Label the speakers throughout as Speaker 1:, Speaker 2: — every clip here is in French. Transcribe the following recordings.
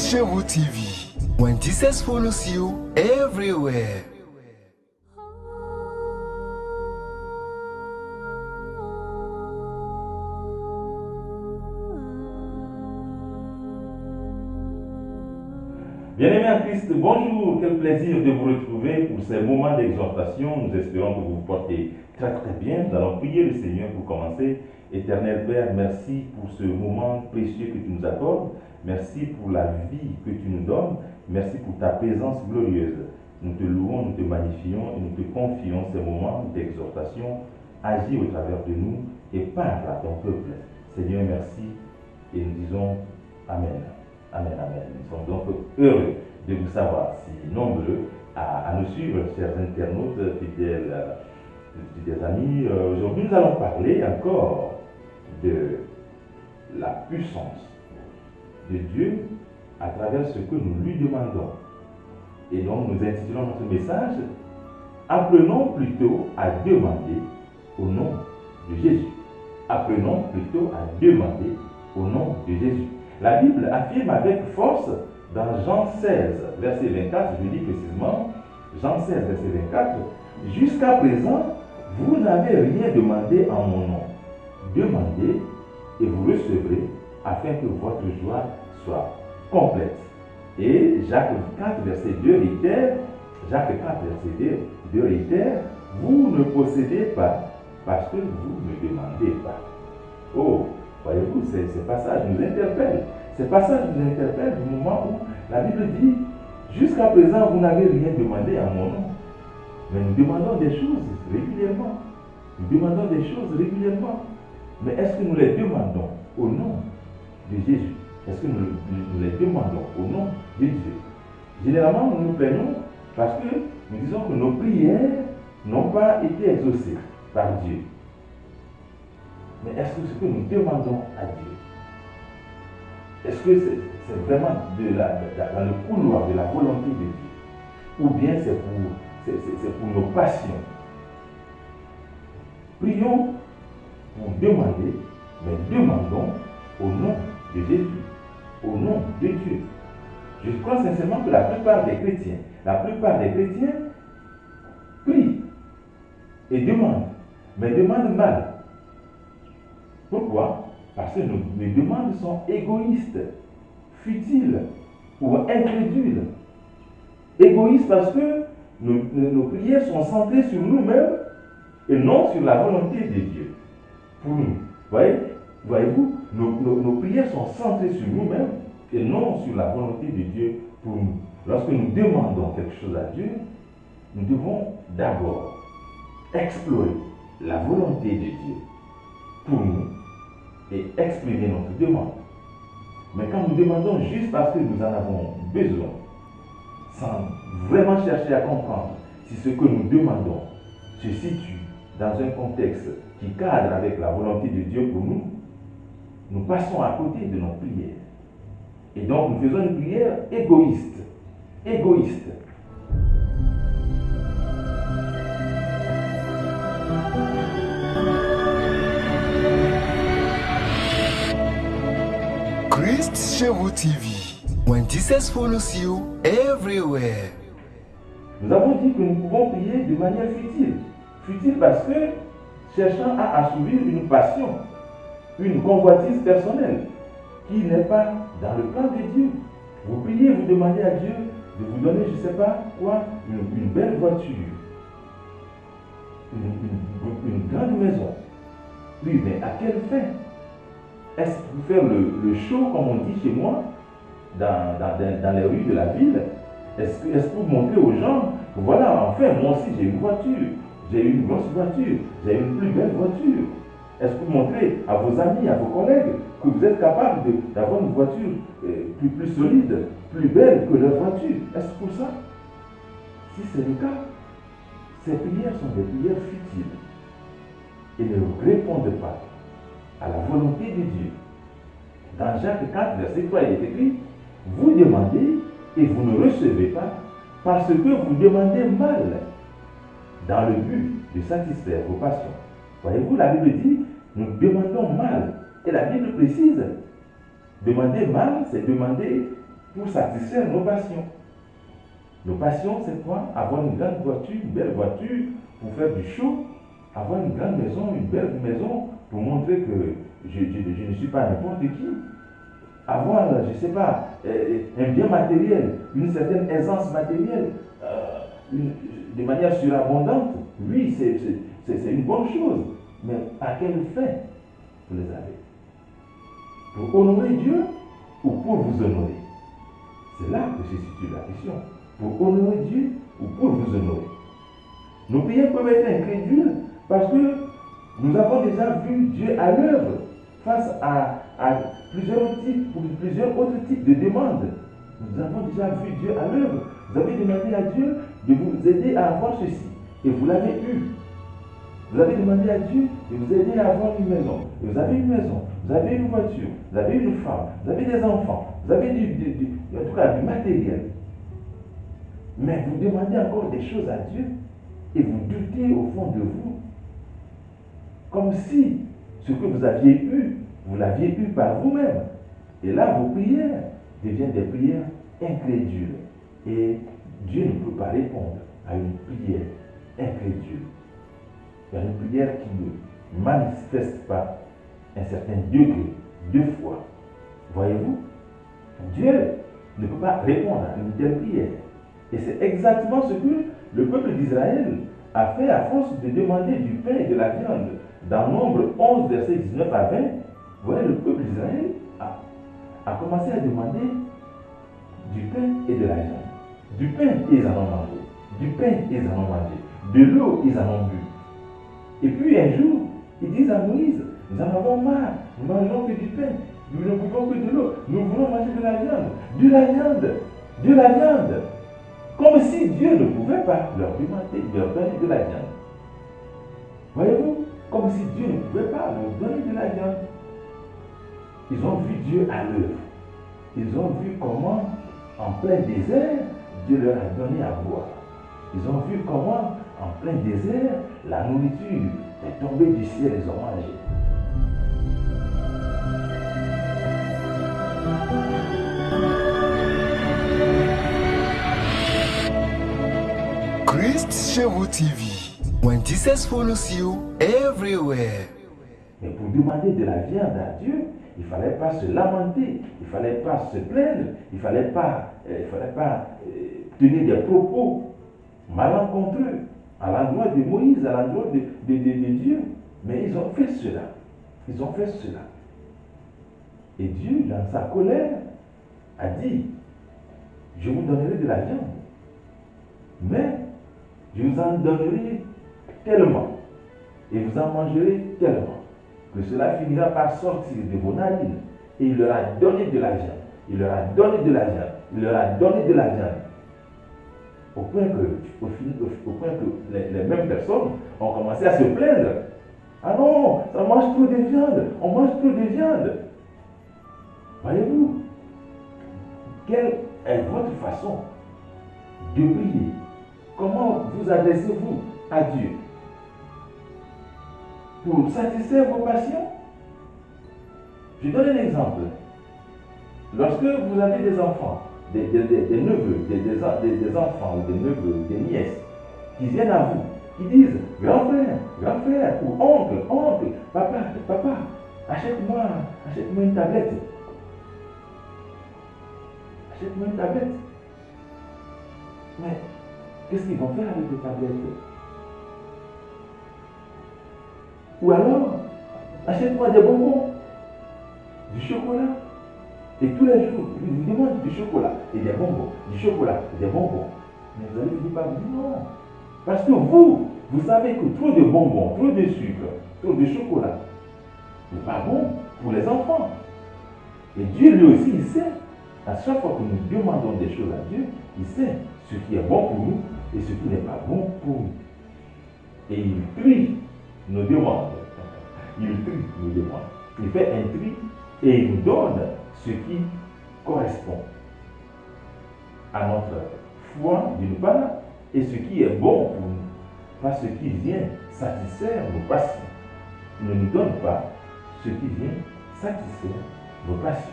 Speaker 1: chez vous TV. When Jesus follows you everywhere.
Speaker 2: Bien-aimés en Christ, bonjour, quel plaisir de vous retrouver pour ces moments d'exhortation. Nous espérons que vous vous portez très bien. Nous allons prier le Seigneur pour commencer. Éternel Père, merci pour ce moment précieux que tu nous accordes. Merci pour la vie que tu nous donnes. Merci pour ta présence glorieuse. Nous te louons, nous te magnifions et nous te confions ces moments d'exhortation. Agis au travers de nous et parle à ton peuple. Seigneur, merci et nous disons Amen. Amen, amen. Nous sommes donc heureux de vous savoir si nombreux à nous suivre, chers internautes, fidèles amis. Aujourd'hui, nous allons parler encore de la puissance de Dieu à travers ce que nous lui demandons. Et donc, nous intitulons notre message « Apprenons plutôt à demander au nom de Jésus ». Apprenons plutôt à demander au nom de Jésus. La Bible affirme avec force dans Jean 16, verset 24, je lis précisément, Jean 16, verset 24, « Jusqu'à présent, vous n'avez rien demandé en mon nom. Demandez et vous recevrez afin que votre joie soit complète. » Et Jacques 4, verset 2 réitère, Jacques 4, verset 2 réitère, « Vous ne possédez pas parce que vous ne demandez pas. » Oh, voyez-vous, ces passages nous interpellent. Ces passages nous interpellent du moment où la Bible dit « Jusqu'à présent, vous n'avez rien demandé en mon nom. » Mais nous demandons des choses régulièrement. Nous demandons des choses régulièrement. Mais est-ce que nous les demandons au nom de Jésus? Est-ce que nous les demandons au nom de Dieu? Généralement, nous nous plaignons parce que nous disons que nos prières n'ont pas été exaucées par Dieu. Mais est-ce que ce que nous demandons à Dieu, est-ce que c'est vraiment dans le couloir de la volonté de Dieu? Ou bien c'est pour nos passions? Prions pour demander, mais demandons au nom de Jésus, au nom de Dieu. Je crois sincèrement que la plupart des chrétiens prient et demandent, mais demandent mal. Pourquoi? Parce que nos demandes sont égoïstes, futiles ou incrédules. Égoïstes parce que nos prières sont centrées sur nous-mêmes et non sur la volonté de Dieu pour nous. Voyez-vous, nos prières sont centrées sur nous-mêmes et non sur la volonté de Dieu pour nous. Lorsque nous demandons quelque chose à Dieu, nous devons d'abord explorer la volonté de Dieu pour nous et exprimer notre demande. Mais quand nous demandons juste parce que nous en avons besoin, sans vraiment chercher à comprendre si ce que nous demandons se situe dans un contexte qui cadre avec la volonté de Dieu pour nous, nous passons à côté de nos prières. Et donc nous faisons une prière égoïste. Égoïste.
Speaker 1: Christ chez vous TV. When Jesus follows you everywhere.
Speaker 2: Nous avons dit que nous pouvons prier de manière futile. Futile parce que cherchant à assouvir une passion, une convoitise personnelle qui n'est pas dans le plan de Dieu. Vous priez, vous demandez à Dieu de vous donner, je ne sais pas quoi, une belle voiture, une grande maison. Oui, mais à quelle fin? Est-ce pour faire le show, comme on dit chez moi, dans les rues de la ville? Est-ce pour montrer aux gens que voilà, enfin, moi aussi j'ai une voiture, j'ai une grosse voiture, j'ai une plus belle voiture? Est-ce pour montrer à vos amis, à vos collègues, que vous êtes capable d'avoir une voiture plus solide, plus belle que leur voiture? Est-ce pour ça? Si c'est le cas, ces prières sont des prières futiles et ne répondent pas à la volonté de Dieu. Dans Jacques 4, verset 3, il est écrit « Vous demandez et vous ne recevez pas parce que vous demandez mal dans le but de satisfaire vos passions. » Voyez-vous, la Bible dit « Nous demandons mal ». Et la Bible précise « Demander mal, c'est demander pour satisfaire nos passions. Nos passions, c'est quoi? Avoir une grande voiture, une belle voiture pour faire du show, avoir une grande maison, une belle maison pour montrer que je ne suis pas n'importe qui. Avoir, je ne sais pas, un bien matériel, une certaine aisance matérielle, de manière surabondante, oui, c'est une bonne chose. Mais à quelle fin vous les avez? Pour honorer Dieu ou pour vous honorer? C'est là que se situe la question. Pour honorer Dieu ou pour vous honorer? Nos prières peuvent être incrédules parce que nous avons déjà vu Dieu à l'œuvre face à plusieurs autres types de demandes. Nous avons déjà vu Dieu à l'œuvre. Vous avez demandé à Dieu de vous aider à avoir ceci et vous l'avez eu. Vous avez demandé à Dieu de vous aider à avoir une maison. Et vous avez une maison, vous avez une voiture, vous avez une femme, vous avez des enfants, vous avez en tout cas du matériel. Mais vous demandez encore des choses à Dieu et vous doutez au fond de vous. Comme si ce que vous aviez eu, vous l'aviez eu par vous-même. Et là, vos prières deviennent des prières incrédules. Et Dieu ne peut pas répondre à une prière incrédule. Il y a une prière qui ne manifeste pas un certain degré de foi. Voyez-vous, Dieu ne peut pas répondre à une telle prière. Et c'est exactement ce que le peuple d'Israël a fait à force de demander du pain et de la viande. Dans Nombre 11, versets 19 à 20, vous voyez, le peuple d'Israël a commencé à demander du pain et de la viande. Du pain, ils en ont mangé. Du pain, ils en ont mangé. De l'eau, ils en ont bu. Et puis un jour, ils disent à Moïse, nous en avons marre, nous ne mangeons que du pain, nous ne buvons que de l'eau, nous voulons manger de la viande. De la viande, de la viande. Comme si Dieu ne pouvait pas leur demander, leur donner de la viande. Voyez-vous, comme si Dieu ne pouvait pas leur donner de la viande. Ils ont vu Dieu à l'œuvre. Ils ont vu comment, en plein désert, Dieu leur a donné à boire. Ils ont vu comment, en plein désert, la nourriture est tombée du ciel et ils ont mangé.
Speaker 1: Christ chez vous TV. When Jesus follows you everywhere.
Speaker 2: Mais pour demander de la viande à Dieu, il ne fallait pas se lamenter, il ne fallait pas se plaindre, il ne fallait pas, tenir des propos malencontreux à l'endroit de Moïse, à l'endroit de Dieu. Mais ils ont fait cela. Ils ont fait cela. Et Dieu, dans sa colère, a dit, je vous donnerai de la viande, mais je vous en donnerai tellement, et vous en mangerez tellement, que cela finira par sortir de vos narines. Et il leur a donné de la viande. Il leur a donné de la viande. Il leur a donné de la viande. Au point que les mêmes personnes ont commencé à se plaindre. Ah non, ça mange trop de viande. On mange trop de viande. Voyez-vous, quelle est votre façon de prier? Comment vous adressez-vous à Dieu? Pour satisfaire vos passions? Je donne un exemple. Lorsque vous avez des enfants, des neveux, des enfants ou des neveux, des nièces, qui viennent à vous, qui disent, grand frère, ou oncle, papa, achète-moi une tablette. Achète-moi une tablette. Mais qu'est-ce qu'ils vont faire avec les tablettes? Ou alors, achète-moi des bonbons, du chocolat. Et tous les jours, ils vous demandent du chocolat et des bonbons, du chocolat et des bonbons. Mais vous allez finir par vous dire non. Parce que vous savez que trop de bonbons, trop de sucre, trop de chocolat n'est pas bon pour les enfants. Et Dieu lui aussi, il sait. À chaque fois que nous demandons des choses à Dieu, il sait ce qui est bon pour nous et ce qui n'est pas bon pour nous. Et il trie nos demandes. Il trie nos demandes. Il fait un tri et il nous donne ce qui correspond à notre foi d'une part et ce qui est bon pour nous, pas ce qui vient satisfaire nos passions. Il ne nous donne pas ce qui vient satisfaire nos passions.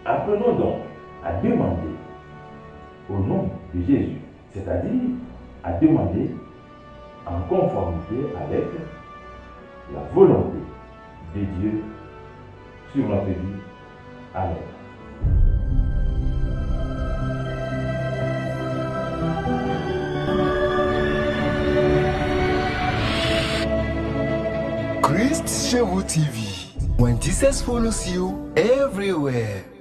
Speaker 2: Apprenons donc à demander au nom de Jésus, c'est-à-dire à demander en conformité avec la volonté de Dieu sur notre vie. Amen.
Speaker 1: Christ Chez vous TV. When Jesus follows you everywhere.